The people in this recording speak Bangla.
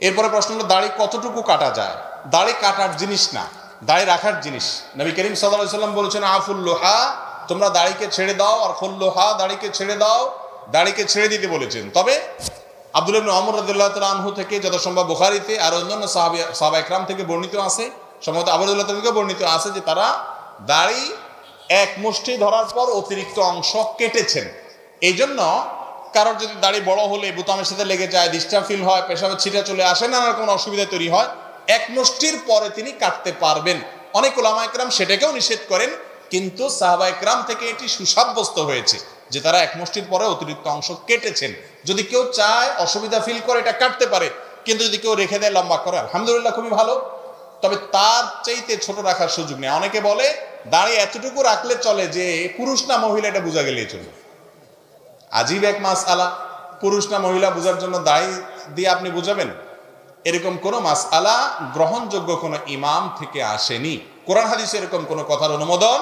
এরপরে প্রশ্ন হলো দাড়ি কতটুকু কাটা যায়? দাড়ি কাটার জিনিস না, দাড়ি রাখার জিনিস। নবী করিম সাল্লাল্লাহু আলাইহি সাল্লাম বলেছেন আফুল লোহা, তোমরা দাড়িকে ছেড়ে দাও, আর খুল্লুহা, দাড়িকে ছেড়ে দাও, দাড়িকে ছেড়ে দিতে বলেছেন। তবে আব্দুল্লাহ ইবনে ওমর রাদিয়াল্লাহু তাআলা আনহু থেকে যথাসম্ভব বুখারীতে আর অন্যান্য সাহাবা ইকরাম থেকে বর্ণিত আছে, সম্ভবত আবু হুরায়রা থেকে বর্ণিত আছে যে তারা দাড়ি এক মুষ্টি ধরার পর অতিরিক্ত অংশ কেটেছেন। এই জন্য কারোর যদি দাড়ি বড় হলে বোতামের সাথে লেগে যায়, ডিস্টার্ব ফিল হয়, পেশাবের ছিটা চলে আসে, নানা কোনো অসুবিধা তৈরি হয়, এক মুষ্টির পরে তিনি কাটতে পারবেন। অনেক উলামা ইকরাম সেটাকেও নিষেধ করেন, কিন্তু সাহাবা ইকরাম থেকে এটি সুসাব্যস্ত হয়েছে যে তারা এক মুষ্টির পরে অতিরিক্ত অংশ কেটেছেন। যদি কেউ চায়, অসুবিধা ফিল করে, এটা কাটতে পারে, কিন্তু যদি কেউ রেখে দেয় লম্বা করে, আলহামদুলিল্লাহ, খুবই ভালো। তবে তার চাইতে ছোট রাখার সুযোগ নেই। অনেকে বলে দাড়ি এতটুকু রাখলে চলে, যে পুরুষ না মহিলা এটা বোঝা গেলেই চলবে। আজীব এক মাসআলা, পুরুষ না মহিলা বোঝার জন্য দাড়ি দিয়ে আপনি বুঝাবেন? এরকম কোনো মাসআলা গ্রহণযোগ্য কোনো ইমাম থেকে আসেনি। কোরআন হাদিসে এরকম কোনো কথার অনুমোদন